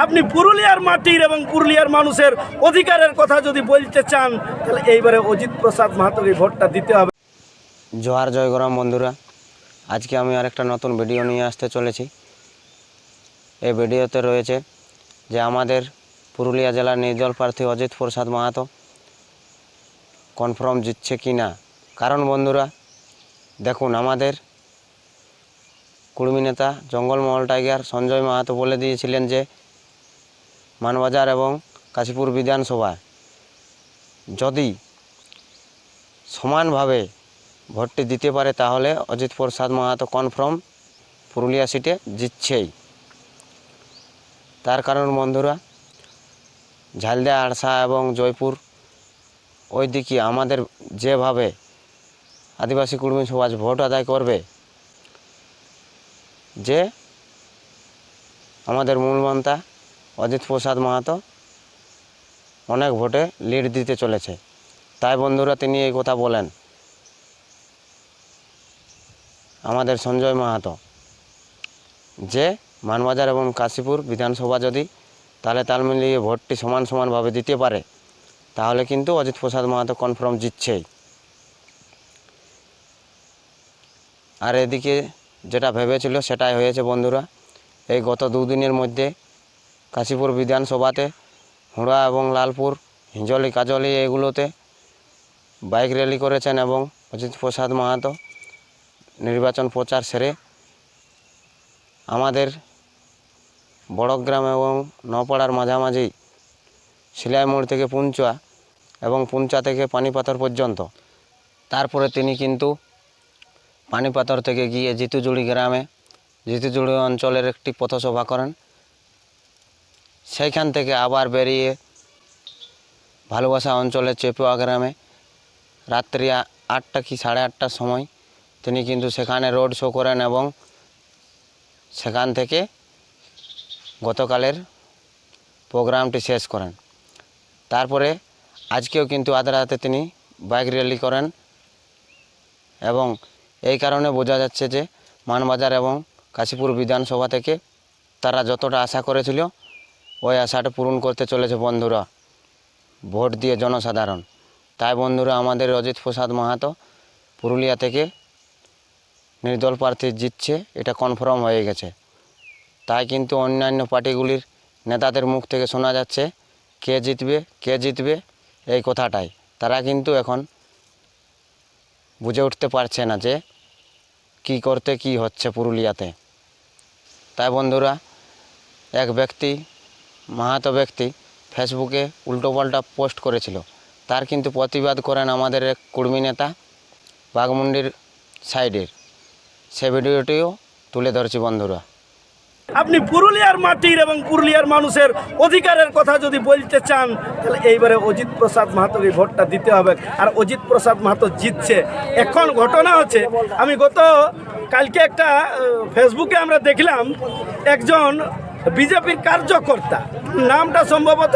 আপনি পুরুলিয়ার মাটির এবং পুরুলিয়ার মানুষের অধিকারের কথা যদি বলতে চান তাহলে এইবারে অজিত প্রসাদ মাহাতোকে ভোটটা দিতে হবে। জোহার জয়গরাম বন্ধুরা, আজকে আমি আরেকটা নতুন ভিডিও নিয়ে আসতে চলেছি। এই ভিডিওতে রয়েছে যে আমাদের পুরুলিয়া জেলার নির্দল প্রার্থী অজিত প্রসাদ মাহাতো কনফার্ম জিতছে কি না। কারণ বন্ধুরা দেখুন, আমাদের কুর্মী নেতা জঙ্গলমহল টাইগার সঞ্জয় মাহাতো বলে দিয়েছিলেন যে মানবাজার এবং কাশীপুর বিধানসভায় যদি সমানভাবে ভোটটি দিতে পারে তাহলে অজিত প্রসাদ মাহাতো কনফার্ম পুরুলিয়া সিটে জিতছেই। তার কারণ বন্ধুরা, ঝালদা, আড়সা এবং জয়পুর ওই দিকে আমাদের যেভাবে আদিবাসী কুর্মী সমাজ ভোট আদায় করবে, যে আমাদের মূলমন্ত্রী অজিত প্রসাদ মাহাতো অনেক ভোটে লিড দিতে চলেছে। তাই বন্ধুরা তিনি এই কথা বলেন আমাদের সঞ্জয় মাহাতো যে মানবাজার এবং কাশীপুর বিধানসভা যদি তাল মিলিয়ে ভোটটি সমানভাবে দিতে পারে তাহলে কিন্তু অজিত প্রসাদ মাহাতো কনফার্ম জিতছেই। আর এদিকে যেটা ভেবেছিল সেটাই হয়েছে বন্ধুরা। এই গত দুদিনের মধ্যে কাশীপুর বিধানসভাতে হুড়া এবং লালপুর, হিঞ্জলি, কাজলি এগুলোতে বাইক র্যালি করেছেন এবং অজিত প্রসাদ মাহাতো নির্বাচন প্রচার সেরে আমাদের বড়গ্রাম এবং নপাড়ার মাঝামাঝি শিলাইমোড় থেকে পুঞ্চা এবং পুঞ্চা থেকে পানিপাথর পর্যন্ত, তারপরে তিনি কিন্তু পানিপাথর থেকে গিয়ে জিতুজুড়ি গ্রামে, জিতুজুড়ি অঞ্চলের একটি পথসভা করেন। সেইখান থেকে আবার বেরিয়ে ভালোবাসা অঞ্চলের চেপুয়া গ্রামে রাত্রি 8টা কি 8:30টার সময় তিনি কিন্তু সেখানে রোড শো করেন এবং সেখান থেকে গতকালের প্রোগ্রামটি শেষ করেন। তারপরে আজকেও কিন্তু আধ রাতে তিনি বাইক র্যালি করেন এবং এই কারণে বোঝা যাচ্ছে যে মানবাজার এবং কাশীপুর বিধানসভা থেকে তারা যতটা আশা করেছিল ওই আশাটা পূরণ করতে চলেছে বন্ধুরা ভোট দিয়ে জনসাধারণ। তাই বন্ধুরা আমাদের অজিত প্রসাদ মাহাতো পুরুলিয়া থেকে নির্দল প্রার্থী জিতছে, এটা কনফার্ম হয়ে গেছে। তাই কিন্তু অন্যান্য পার্টিগুলির নেতাদের মুখ থেকে শোনা যাচ্ছে কে জিতবে এই কথাটাই। তারা কিন্তু এখন বুঝে উঠতে পারছে না যে কি হচ্ছে পুরুলিয়াতে। তাই বন্ধুরা এক মাহাতো ব্যক্তি ফেসবুকে উল্টোপাল্টা পোস্ট করেছিল, তার কিন্তু প্রতিবাদ করেন আমাদের এক কুর্মী নেতা বাঘমুন্ডির সাইডের। সে ভিডিওটিও তুলে ধরছি বন্ধুরা। আপনি পুরুলিয়ার মাটির এবং পুরুলিয়ার মানুষের অধিকারের কথা যদি বলতে চান তাহলে এইবারে অজিত প্রসাদ মাহাতোকে ভোটটা দিতে হবে। আর অজিত প্রসাদ মাহাতো জিতছে। এখন ঘটনা হচ্ছে, আমি কালকে একটা ফেসবুকে আমরা দেখলাম একজন বিজেপির কার্যকর্তা, নামটা সম্ভবত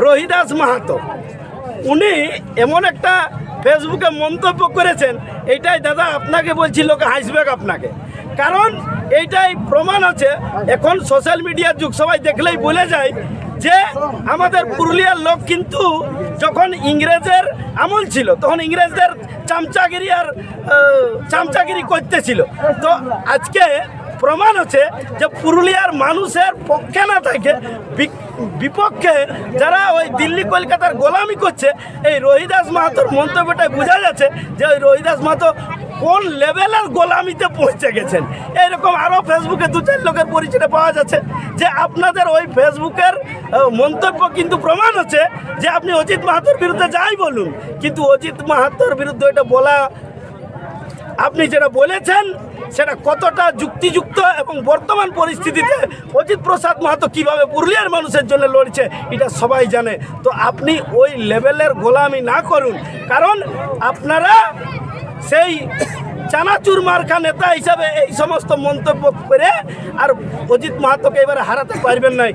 রহিদাস মাহাতো, উনি এমন একটা ফেসবুকে মন্তব্য করেছেন, এইটাই দাদা আপনাকে বলছি, লোকে হাসবে আপনাকে। কারণ এইটাই প্রমাণ আছে, এখন সোশ্যাল মিডিয়ার যুগ, সবাই দেখলেই বলে যায় যে আমাদের পুরুলিয়ার লোক কিন্তু যখন ইংরেজের আমল ছিল তখন ইংরেজদের চামচাগিরি করতেছিল। তো আজকে প্রমাণ হচ্ছে যে পুরুলিয়ার মানুষের পক্ষে না থাকে বিপক্ষে যারা ওই দিল্লি কলকাতার গোলামি করছে, এই রহিদাস মাহাতোর মন্তব্যটাই বোঝা যাচ্ছে যে ওই রহিদাস মাহাতো কোন লেভেলের গোলামিতে পৌঁছে গেছেন। এইরকম আরও ফেসবুকে 2-4 লোকের পরিচয় পাওয়া যাচ্ছে যে আপনাদের ওই ফেসবুকের মন্তব্য কিন্তু প্রমাণ হচ্ছে যে আপনি অজিত মাহাতোর বিরুদ্ধে যাই বলুন, কিন্তু অজিত মাহাতোর বিরুদ্ধে এটা বলা, আপনি যেটা বলেছেন সেটা কতটা যুক্তিযুক্ত এবং বর্তমান পরিস্থিতিতে অজিত প্রসাদ মাহাতো কীভাবে পুরুলিয়ার মানুষের জন্য লড়ছে এটা সবাই জানে। তো আপনি ওই লেভেলের গোলামি না করুন, কারণ আপনারা সেই চানাচুর মার্কা নেতা হিসাবে এই সমস্ত মন্তব্য করে আর অজিত মাহাতোকে এবারে হারাতে পারবেন নাই।